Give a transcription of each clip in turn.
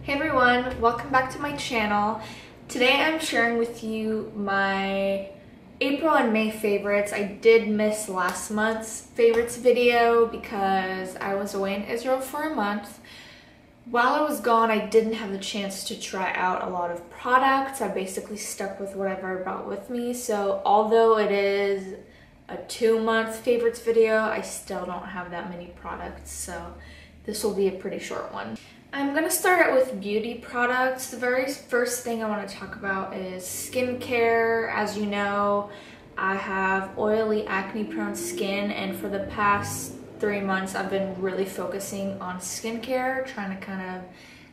Hey everyone, welcome back to my channel. Today I'm sharing with you my April and May favorites. I did miss last month's favorites video because I was away in Israel for a month. While I was gone, I didn't have the chance to try out a lot of products. I basically stuck with whatever I brought with me. So although it is a 2-month favorites video, I still don't have that many products. So this will be a pretty short one. I'm gonna start out with beauty products. The very first thing I want to talk about is skincare. As you know, I have oily, acne-prone skin, and for the past 3 months, I've been really focusing on skincare, trying to kind of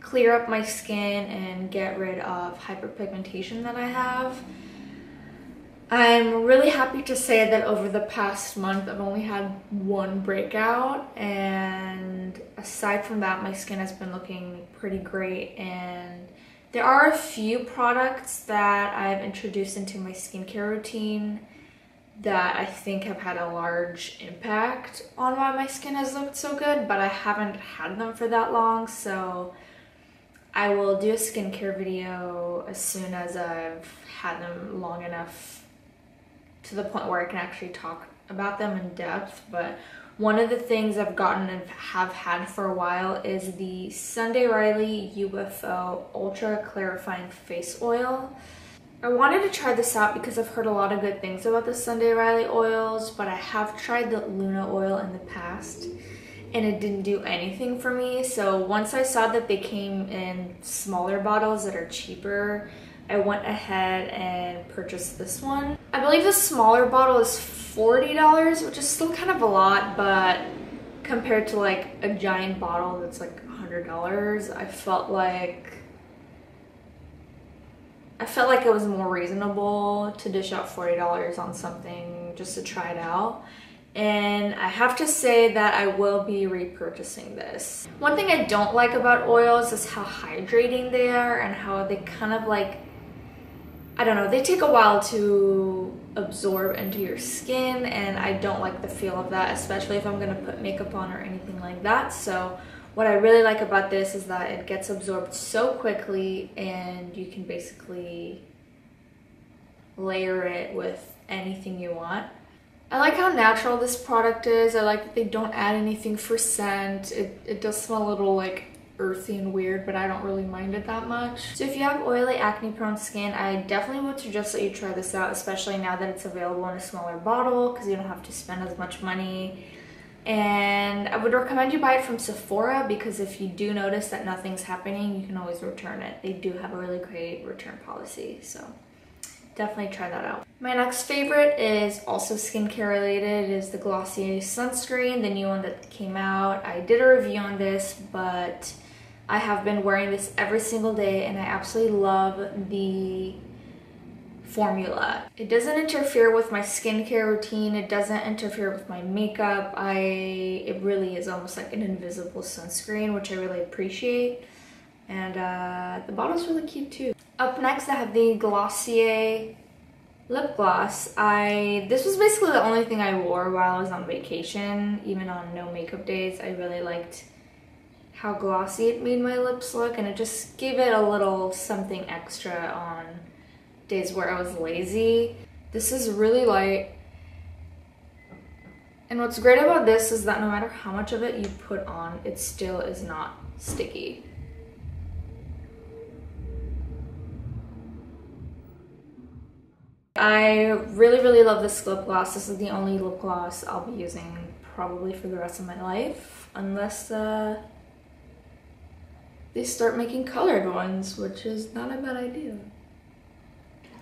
clear up my skin and get rid of hyperpigmentation that I have. I'm really happy to say that over the past month, I've only had one breakout, and aside from that, my skin has been looking pretty great. And there are a few products that I've introduced into my skincare routine that I think have had a large impact on why my skin has looked so good, but I haven't had them for that long, so I will do a skincare video as soon as I've had them long enough to the point where I can actually talk about them in depth. But one of the things I've gotten and have had for a while is the Sunday Riley UFO Ultra Clarifying Face Oil. I wanted to try this out because I've heard a lot of good things about the Sunday Riley oils, but I have tried the Luna oil in the past and it didn't do anything for me. So once I saw that they came in smaller bottles that are cheaper, I went ahead and purchased this one. I believe the smaller bottle is $40, which is still kind of a lot, but compared to like a giant bottle that's like $100, I felt like it was more reasonable to dish out $40 on something just to try it out. And I have to say that I will be repurchasing this. One thing I don't like about oils is how hydrating they are and how they kind of like, I don't know, they take a while to absorb into your skin, and I don't like the feel of that, especially if I'm gonna put makeup on or anything like that. So what I really like about this is that it gets absorbed so quickly and you can basically layer it with anything you want. I like how natural this product is. I like that they don't add anything for scent. It does smell a little like earthy and weird, but I don't really mind it that much. So if you have oily, acne-prone skin, I definitely would suggest that you try this out, especially now that it's available in a smaller bottle because you don't have to spend as much money. And I would recommend you buy it from Sephora because if you do notice that nothing's happening, you can always return it. They do have a really great return policy, so definitely try that out. My next favorite is also skincare related. It is the Glossy A Sunscreen, the new one that came out. I did a review on this, but I have been wearing this every single day and I absolutely love the formula. It doesn't interfere with my skincare routine. It doesn't interfere with my makeup. It really is almost like an invisible sunscreen, which I really appreciate. And the bottle's really cute too. Up next, I have the Glossy A Lip Gloss. This was basically the only thing I wore while I was on vacation, even on no makeup days. I really liked how glossy it made my lips look, and it just gave it a little something extra on days where I was lazy. This is really light, and what's great about this is that no matter how much of it you put on, it still is not sticky. I really love this lip gloss. This is the only lip gloss I'll be using probably for the rest of my life, unless they start making colored ones, which is not a bad idea.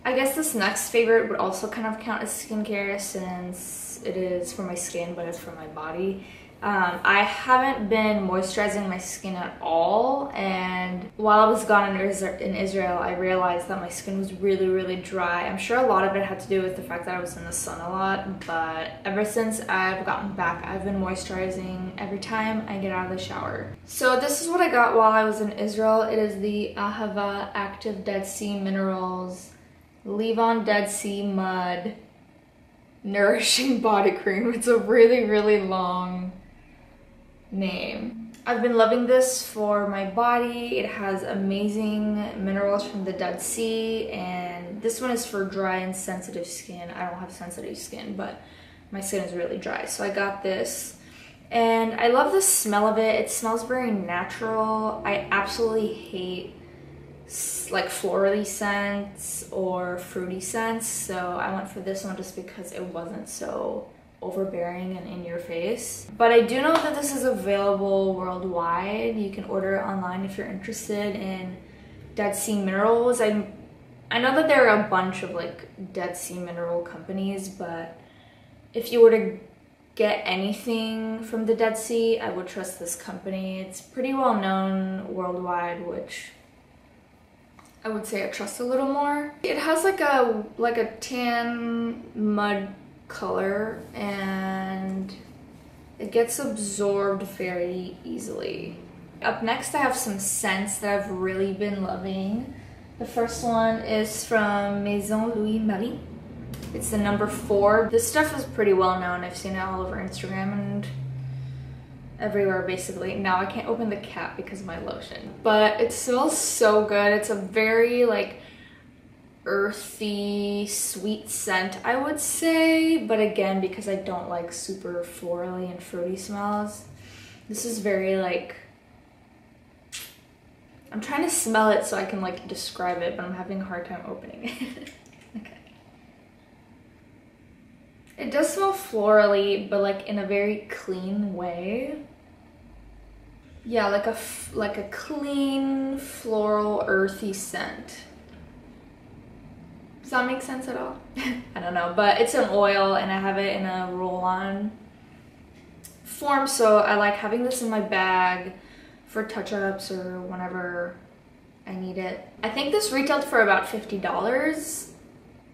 I guess this next favorite would also kind of count as skincare since it is for my skin, but it's for my body. I haven't been moisturizing my skin at all, and while I was gone in Israel, I realized that my skin was really dry. I'm sure a lot of it had to do with the fact that I was in the sun a lot, but ever since I've gotten back, I've been moisturizing every time I get out of the shower. So this is what I got while I was in Israel. It is the Ahava Active Dead Sea Minerals Leave-On Dead Sea Mud Nourishing Body Cream. It's a really long name. I've been loving this for my body. It has amazing minerals from the Dead Sea, and this one is for dry and sensitive skin. I don't have sensitive skin, but my skin is really dry, so I got this. And I love the smell of it. It smells very natural. I absolutely hate like florally scents or fruity scents, so I went for this one just because it wasn't so overbearing and in your face. But I do know that this is available worldwide. You can order it online if you're interested in Dead Sea minerals. I know that there are a bunch of like Dead Sea mineral companies, but if you were to get anything from the Dead Sea, I would trust this company. It's pretty well known worldwide, which I would say I trust a little more. It has like a tan mud color, and it gets absorbed very easily. Up next, I have some scents that I've really been loving. The first one is from Maison Louis Marie. It's the number 4. This stuff is pretty well known. I've seen it all over Instagram and everywhere basically. Now I can't open the cap because of my lotion, but it smells so good. It's a very like earthy, sweet scent, I would say, but again, because I don't like super florally and fruity smells, this is very like, I'm trying to smell it so I can like describe it, but I'm having a hard time opening it. Okay. It does smell florally, but like in a very clean way. Yeah, like a clean, floral, earthy scent. Does that make sense at all? I don't know, but it's an oil and I have it in a roll-on form, so I like having this in my bag for touch-ups or whenever I need it. I think this retailed for about $50,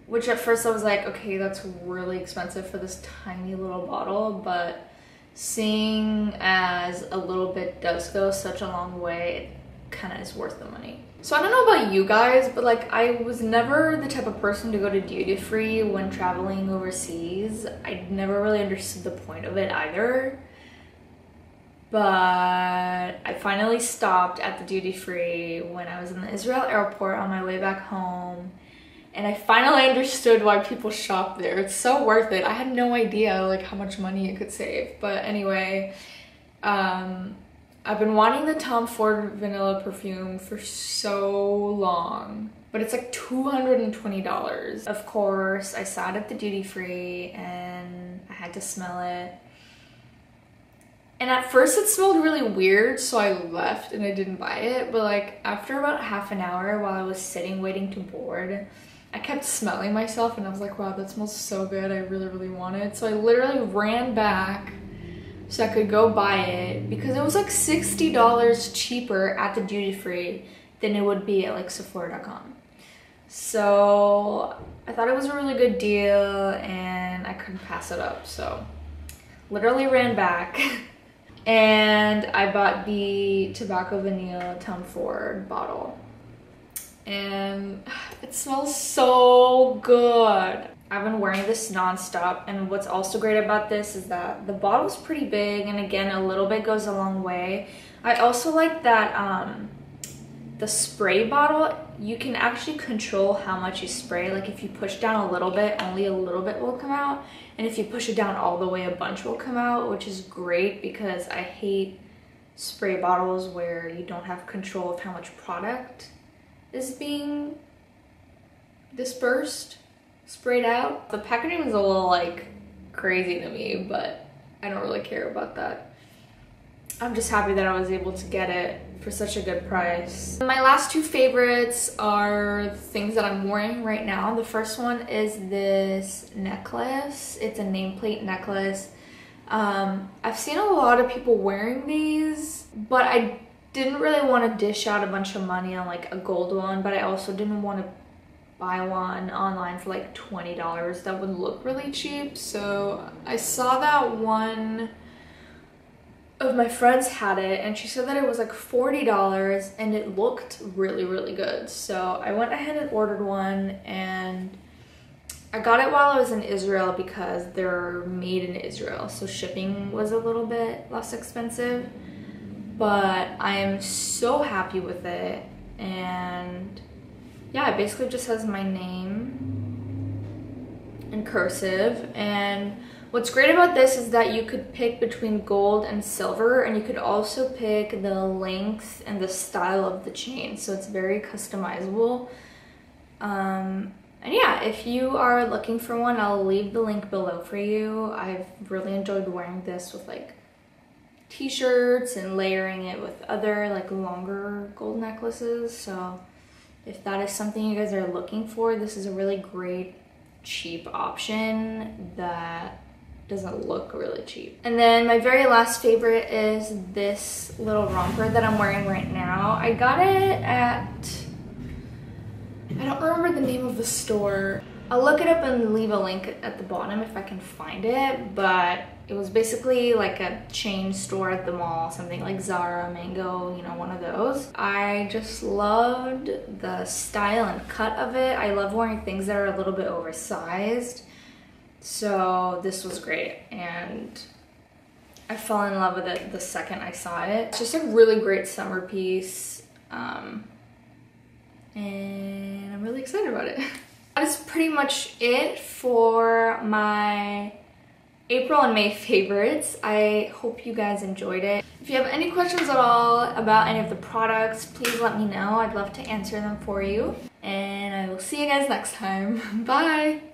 which at first I was like, okay, that's really expensive for this tiny little bottle, but seeing as a little bit does go such a long way, it kind of is worth the money. So I don't know about you guys, but like I was never the type of person to go to duty free when traveling overseas. I never really understood the point of it either. But I finally stopped at the duty free when I was in the Israel airport on my way back home. And I finally understood why people shop there. It's so worth it. I had no idea like how much money you could save. But anyway, I've been wanting the Tom Ford Vanilla perfume for so long, but it's like $220. Of course, I saw it at the duty free and I had to smell it. And at first it smelled really weird, so I left and I didn't buy it. But like after about half an hour while I was sitting waiting to board, I kept smelling myself and I was like, wow, that smells so good. I really, really want it. So I literally ran back so I could go buy it because it was like $60 cheaper at the duty free than it would be at like Sephora.com. So I thought it was a really good deal and I couldn't pass it up. So literally ran back and I bought the Tobacco Vanille Tom Ford bottle. And it smells so good. I've been wearing this non-stop, and what's also great about this is that the bottle's pretty big, and again, a little bit goes a long way. I also like that the spray bottle, you can actually control how much you spray. Like if you push down a little bit, only a little bit will come out, and if you push it down all the way, a bunch will come out, which is great because I hate spray bottles where you don't have control of how much product is being dispersed, sprayed out. The packaging was a little like crazy to me, but I don't really care about that. I'm just happy that I was able to get it for such a good price. My last 2 favorites are things that I'm wearing right now. The first one is this necklace. It's a nameplate necklace. I've seen a lot of people wearing these, but I didn't really want to dish out a bunch of money on like a gold one, but I also didn't want to buy one online for like $20. That would look really cheap. So I saw that one of my friends had it and she said that it was like $40 and it looked really, really good. So I went ahead and ordered one, and I got it while I was in Israel because they're made in Israel, so shipping was a little bit less expensive. but I am so happy with it. And yeah, it basically just has my name in cursive. And what's great about this is that you could pick between gold and silver, and you could also pick the length and the style of the chain, so it's very customizable. And yeah, if you are looking for one, I'll leave the link below for you. I've really enjoyed wearing this with like t-shirts and layering it with other like longer gold necklaces. So if that is something you guys are looking for, this is a really great cheap option that doesn't look really cheap. And then my very last favorite is this little romper that I'm wearing right now. I got it at, I don't remember the name of the store. I'll look it up and leave a link at the bottom if I can find it, but it was basically like a chain store at the mall, something like Zara, Mango, you know, one of those. I just loved the style and cut of it. I love wearing things that are a little bit oversized, so this was great, and I fell in love with it the second I saw it. It's just a really great summer piece, and I'm really excited about it. That is pretty much it for my April and May favorites. I hope you guys enjoyed it. If you have any questions at all about any of the products, please let me know. I'd love to answer them for you. And I will see you guys next time. Bye!